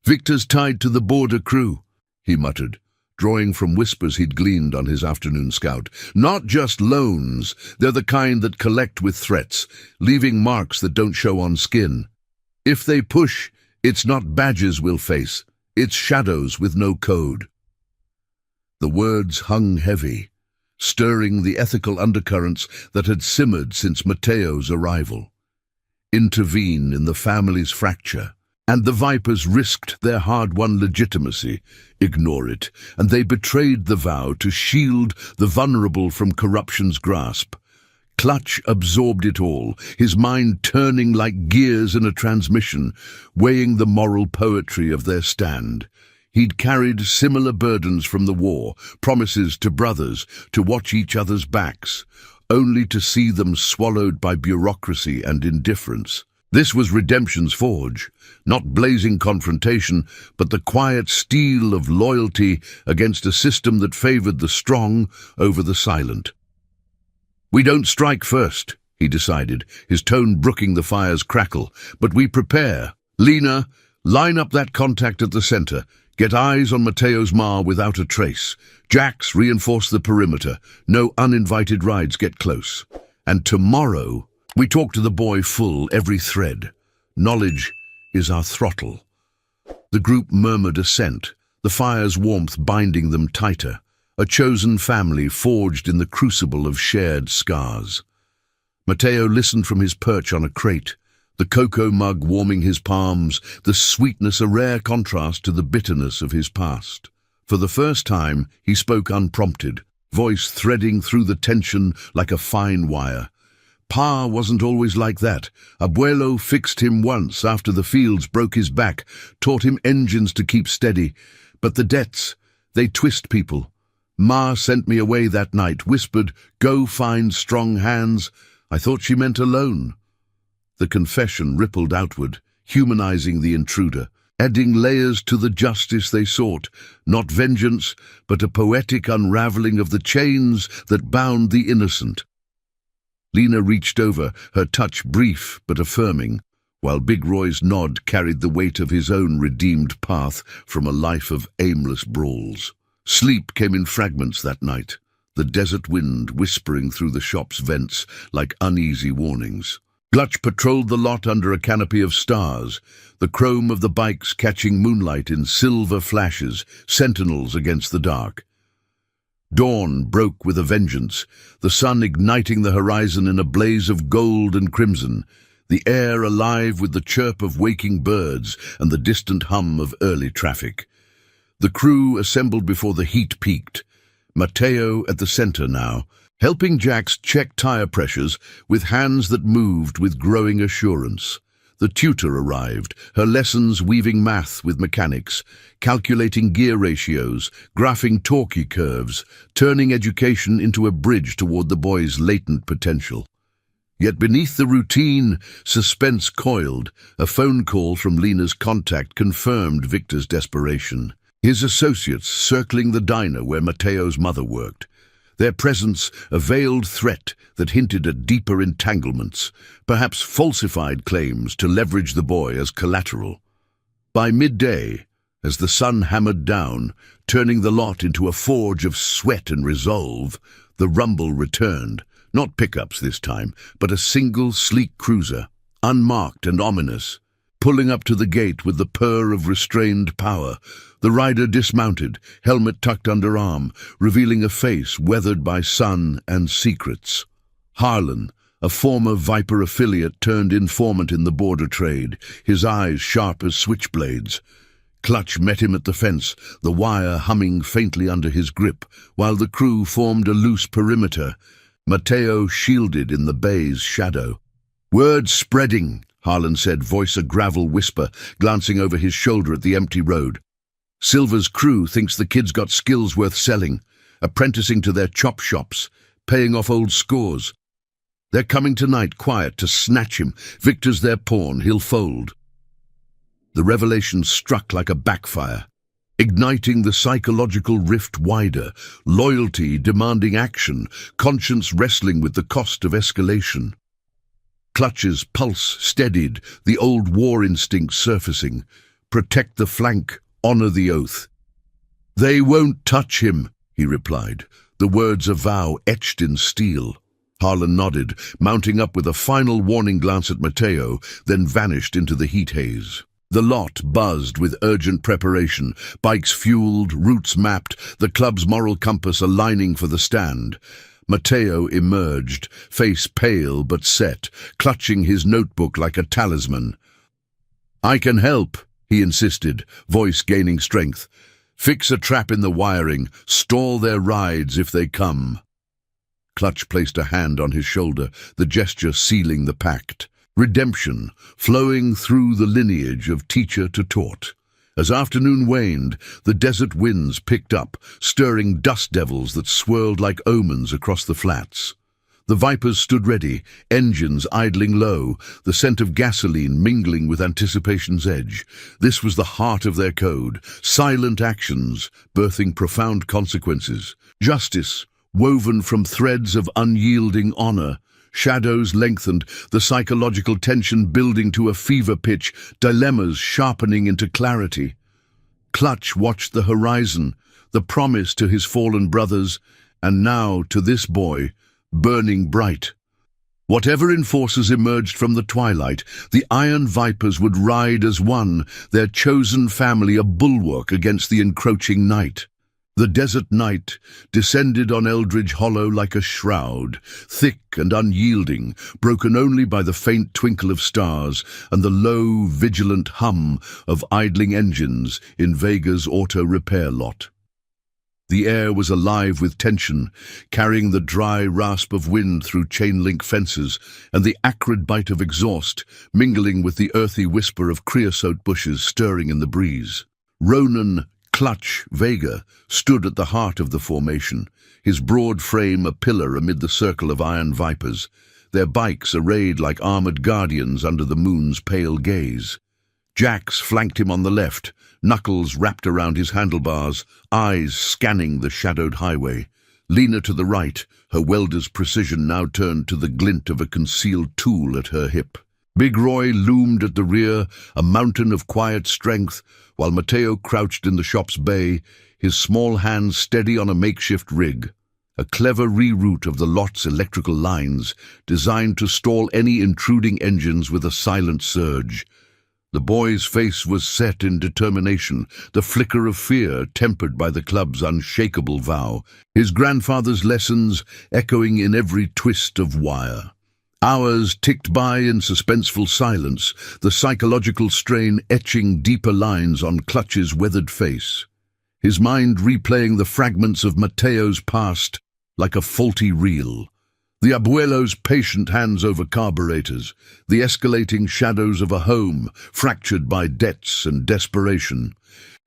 "Victor's tied to the border crew," he muttered, drawing from whispers he'd gleaned on his afternoon scout. "Not just loans, they're the kind that collect with threats, leaving marks that don't show on skin. If they push, it's not badges we'll face, it's shadows with no code." The words hung heavy, stirring the ethical undercurrents that had simmered since Mateo's arrival. Intervene in the family's fracture, and the Vipers risked their hard-won legitimacy. Ignore it, and they betrayed the vow to shield the vulnerable from corruption's grasp. Clutch absorbed it all, his mind turning like gears in a transmission, weighing the moral poetry of their stand. He'd carried similar burdens from the war, promises to brothers to watch each other's backs, only to see them swallowed by bureaucracy and indifference. This was redemption's forge, not blazing confrontation, but the quiet steel of loyalty against a system that favored the strong over the silent. "We don't strike first," he decided, his tone brooking the fire's crackle, "but we prepare. Lena, line up that contact at the center. Get eyes on Mateo's ma without a trace. Jax, reinforce the perimeter. No uninvited rides get close. And tomorrow, we talk to the boy full, every thread. Knowledge is our throttle." The group murmured assent, the fire's warmth binding them tighter, a chosen family forged in the crucible of shared scars. Mateo listened from his perch on a crate, the cocoa mug warming his palms, the sweetness a rare contrast to the bitterness of his past. For the first time, he spoke unprompted, voice threading through the tension like a fine wire. "Pa wasn't always like that. Abuelo fixed him once after the fields broke his back, taught him engines to keep steady. But the debts, they twist people. Ma sent me away that night, whispered, 'Go find strong hands.' I thought she meant alone." The confession rippled outward, humanizing the intruder, adding layers to the justice they sought, not vengeance, but a poetic unraveling of the chains that bound the innocent. Lena reached over, her touch brief but affirming, while Big Roy's nod carried the weight of his own redeemed path from a life of aimless brawls. Sleep came in fragments that night, the desert wind whispering through the shop's vents like uneasy warnings. Glutch patrolled the lot under a canopy of stars, the chrome of the bikes catching moonlight in silver flashes, sentinels against the dark. Dawn broke with a vengeance, the sun igniting the horizon in a blaze of gold and crimson, the air alive with the chirp of waking birds and the distant hum of early traffic. The crew assembled before the heat peaked, Mateo at the center now, helping Jax check tire pressures with hands that moved with growing assurance. The tutor arrived, her lessons weaving math with mechanics, calculating gear ratios, graphing torque curves, turning education into a bridge toward the boy's latent potential. Yet beneath the routine, suspense coiled. A phone call from Lena's contact confirmed Victor's desperation. His associates circling the diner where Mateo's mother worked. Their presence a veiled threat that hinted at deeper entanglements, perhaps falsified claims to leverage the boy as collateral. By midday, as the sun hammered down, turning the lot into a forge of sweat and resolve, the rumble returned, not pickups this time, but a single sleek cruiser, unmarked and ominous. Pulling up to the gate with the purr of restrained power, the rider dismounted, helmet tucked under arm, revealing a face weathered by sun and secrets. Harlan, a former Viper affiliate turned informant in the border trade, his eyes sharp as switchblades. Clutch met him at the fence, the wire humming faintly under his grip, while the crew formed a loose perimeter, Mateo shielded in the bay's shadow. "Word spreading," Harlan said, voice a gravel whisper, glancing over his shoulder at the empty road. "Silver's crew thinks the kid's got skills worth selling, apprenticing to their chop shops, paying off old scores. They're coming tonight quiet to snatch him. Victor's their pawn, he'll fold." The revelation struck like a backfire, igniting the psychological rift wider, loyalty demanding action, conscience wrestling with the cost of escalation. Clutch's pulse steadied, the old war instinct surfacing. Protect the flank, honor the oath. "They won't touch him," he replied, the words a vow etched in steel. Harlan nodded, mounting up with a final warning glance at Mateo, then vanished into the heat haze. The lot buzzed with urgent preparation, bikes fueled, routes mapped, the club's moral compass aligning for the stand. Mateo emerged, face pale but set, clutching his notebook like a talisman. "I can help," he insisted, voice gaining strength. "Fix a trap in the wiring, stall their rides if they come." Clutch placed a hand on his shoulder, the gesture sealing the pact. Redemption, flowing through the lineage of teacher to taught. As afternoon waned, the desert winds picked up, stirring dust devils that swirled like omens across the flats. The Vipers stood ready, engines idling low, the scent of gasoline mingling with anticipation's edge. This was the heart of their code, silent actions, birthing profound consequences. Justice, woven from threads of unyielding honor. Shadows lengthened, the psychological tension building to a fever pitch, dilemmas sharpening into clarity. Clutch watched the horizon, the promise to his fallen brothers, and now to this boy, burning bright. Whatever enforcers emerged from the twilight, the Iron Vipers would ride as one, their chosen family a bulwark against the encroaching night. The desert night descended on Eldridge Hollow like a shroud, thick and unyielding, broken only by the faint twinkle of stars and the low, vigilant hum of idling engines in Vega's auto repair lot. The air was alive with tension, carrying the dry rasp of wind through chain-link fences and the acrid bite of exhaust, mingling with the earthy whisper of creosote bushes stirring in the breeze. Ronan Clutch Vega stood at the heart of the formation, his broad frame a pillar amid the circle of Iron Vipers, their bikes arrayed like armored guardians under the moon's pale gaze. Jax flanked him on the left, knuckles wrapped around his handlebars, eyes scanning the shadowed highway. Lena to the right, her welder's precision now turned to the glint of a concealed tool at her hip. Big Roy loomed at the rear, a mountain of quiet strength, while Mateo crouched in the shop's bay, his small hands steady on a makeshift rig. A clever reroute of the lot's electrical lines, designed to stall any intruding engines with a silent surge. The boy's face was set in determination, the flicker of fear tempered by the club's unshakable vow, his grandfather's lessons echoing in every twist of wire. Hours ticked by in suspenseful silence, the psychological strain etching deeper lines on Clutch's weathered face, his mind replaying the fragments of Mateo's past like a faulty reel. The abuelo's patient hands over carburetors, the escalating shadows of a home fractured by debts and desperation.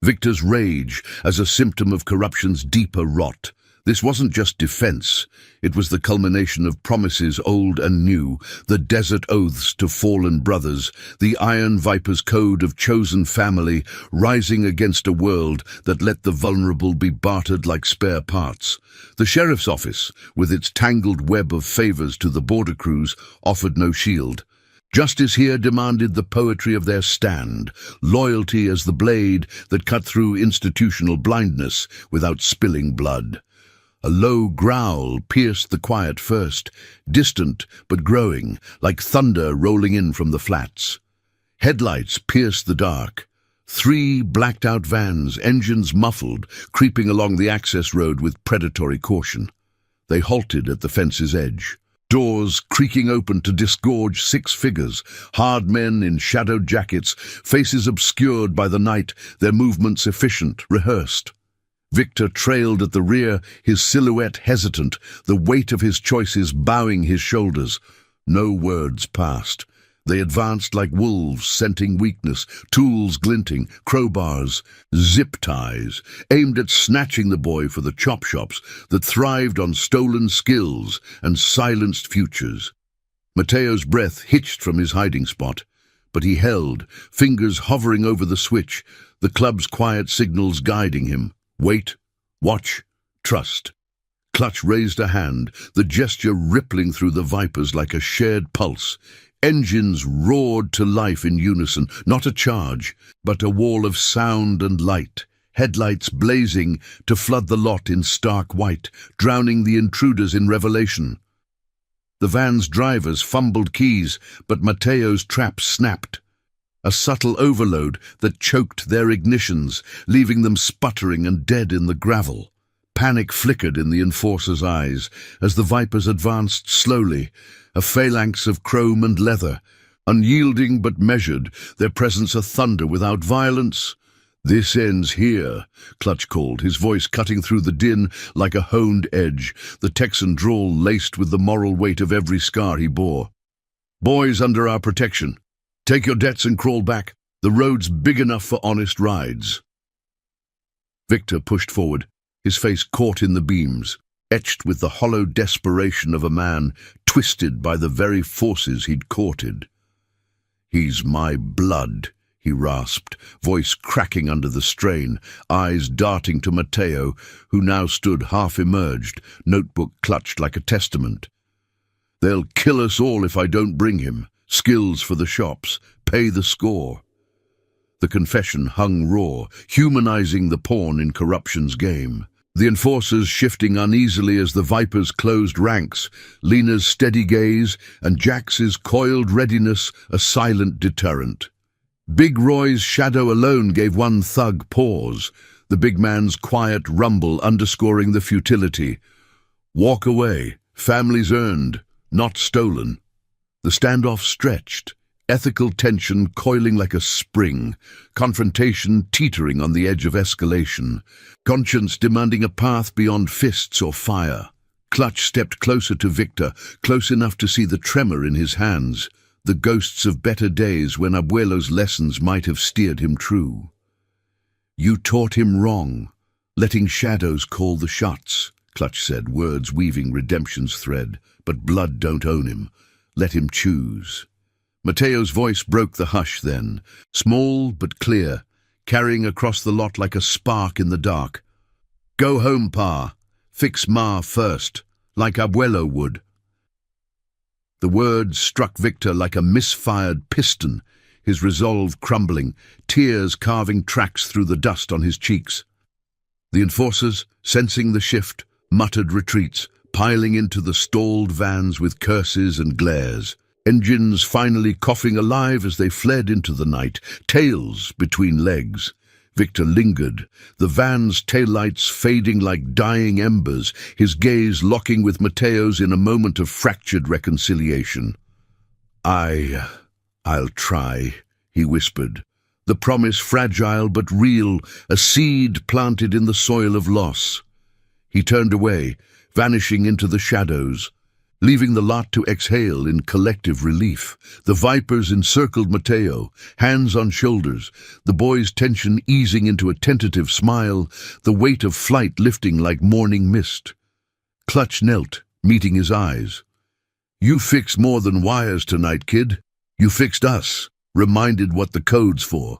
Victor's rage as a symptom of corruption's deeper rot. This wasn't just defense, it was the culmination of promises old and new, the desert oaths to fallen brothers, the Iron Viper's code of chosen family, rising against a world that let the vulnerable be bartered like spare parts. The sheriff's office, with its tangled web of favors to the border crews, offered no shield. Justice here demanded the poetry of their stand, loyalty as the blade that cut through institutional blindness without spilling blood. A low growl pierced the quiet first, distant but growing, like thunder rolling in from the flats. Headlights pierced the dark. 3 blacked-out vans, engines muffled, creeping along the access road with predatory caution. They halted at the fence's edge. Doors creaking open to disgorge 6 figures, hard men in shadowed jackets, faces obscured by the night, their movements efficient, rehearsed. Victor trailed at the rear, his silhouette hesitant, the weight of his choices bowing his shoulders. No words passed. They advanced like wolves, scenting weakness, tools glinting, crowbars, zip ties, aimed at snatching the boy for the chop shops that thrived on stolen skills and silenced futures. Mateo's breath hitched from his hiding spot, but he held, fingers hovering over the switch, the club's quiet signals guiding him. Wait, watch, trust. Clutch raised a hand, the gesture rippling through the Vipers like a shared pulse. Engines roared to life in unison, not a charge, but a wall of sound and light. Headlights blazing to flood the lot in stark white, drowning the intruders in revelation. The van's drivers fumbled keys, but Mateo's trap snapped. A subtle overload that choked their ignitions, leaving them sputtering and dead in the gravel. Panic flickered in the enforcer's eyes as the Vipers advanced slowly, a phalanx of chrome and leather, unyielding but measured, their presence a thunder without violence. "This ends here," Clutch called, his voice cutting through the din like a honed edge, the Texan drawl laced with the moral weight of every scar he bore. "Boys under our protection. Take your debts and crawl back. The road's big enough for honest rides." Victor pushed forward, his face caught in the beams. etched with the hollow desperation of a man twisted by the very forces he'd courted. "He's my blood," he rasped, voice cracking under the strain, eyes darting to Matteo, who now stood half-emerged, notebook clutched like a testament. "They'll kill us all if I don't bring him. Skills for the shops. Pay the score." The confession hung raw, humanizing the pawn in corruption's game. The enforcers shifting uneasily as the Vipers closed ranks, Lena's steady gaze and Jax's coiled readiness a silent deterrent. Big Roy's shadow alone gave one thug pause, the big man's quiet rumble underscoring the futility. "Walk away. Families earned, not stolen." The standoff stretched, ethical tension coiling like a spring, confrontation teetering on the edge of escalation, conscience demanding a path beyond fists or fire. Clutch stepped closer to Victor, close enough to see the tremor in his hands, the ghosts of better days when Abuelo's lessons might have steered him true. "You taught him wrong, letting shadows call the shots," Clutch said, words weaving redemption's thread. "But blood don't own him. Let him choose." Matteo's voice broke the hush then, small but clear, carrying across the lot like a spark in the dark. "Go home, Pa. Fix Ma first, like Abuelo would." The words struck Victor like a misfired piston, his resolve crumbling, tears carving tracks through the dust on his cheeks. The enforcers, sensing the shift, muttered retreats, piling into the stalled vans with curses and glares. Engines finally coughing alive as they fled into the night, tails between legs. Victor lingered, the van's taillights fading like dying embers, his gaze locking with Matteo's in a moment of fractured reconciliation. I'll try," he whispered, the promise fragile but real, a seed planted in the soil of loss. He turned away, vanishing into the shadows, leaving the lot to exhale in collective relief. The Vipers encircled Matteo, hands on shoulders, the boy's tension easing into a tentative smile, the weight of flight lifting like morning mist. Clutch knelt, meeting his eyes. "You fixed more than wires tonight, kid. You fixed us, reminded what the code's for."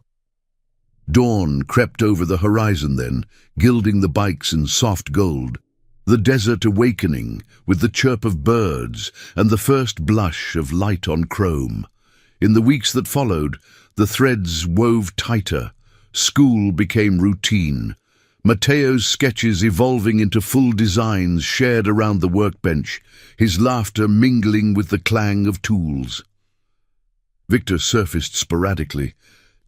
Dawn crept over the horizon then, gilding the bikes in soft gold. The desert awakening, with the chirp of birds and the first blush of light on chrome. In the weeks that followed, the threads wove tighter. School became routine. Matteo's sketches evolving into full designs shared around the workbench, his laughter mingling with the clang of tools. Victor surfaced sporadically.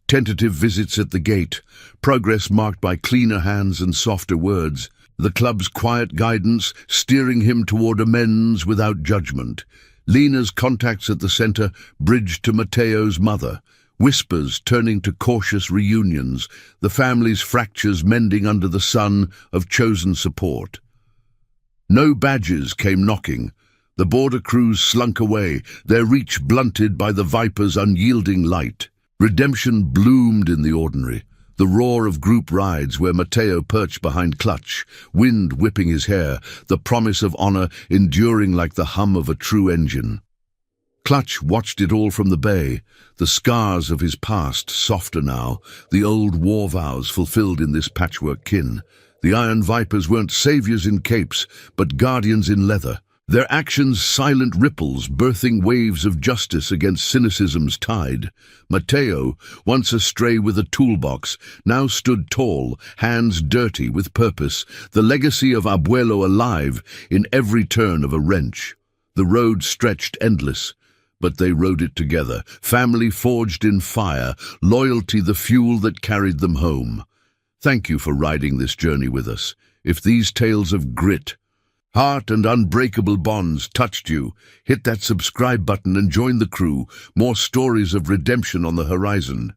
Tentative visits at the gate, progress marked by cleaner hands and softer words. The club's quiet guidance steering him toward amends without judgment. Lena's contacts at the center bridged to Matteo's mother, whispers turning to cautious reunions, the family's fractures mending under the sun of chosen support. No badges came knocking. The border crews slunk away, their reach blunted by the Viper's unyielding light. Redemption bloomed in the ordinary. The roar of group rides where Matteo perched behind Clutch, wind whipping his hair, the promise of honor enduring like the hum of a true engine. Clutch watched it all from the bay, the scars of his past softer now, the old war vows fulfilled in this patchwork kin. The Iron Vipers weren't saviors in capes, but guardians in leather. Their actions silent ripples birthing waves of justice against cynicism's tide. Matteo, once astray with a toolbox, now stood tall, hands dirty with purpose, the legacy of Abuelo alive in every turn of a wrench. The road stretched endless, but they rode it together, family forged in fire, loyalty the fuel that carried them home. Thank you for riding this journey with us. If these tales of grit, heart and unbreakable bonds touched you, hit that subscribe button and join the crew. More stories of redemption on the horizon.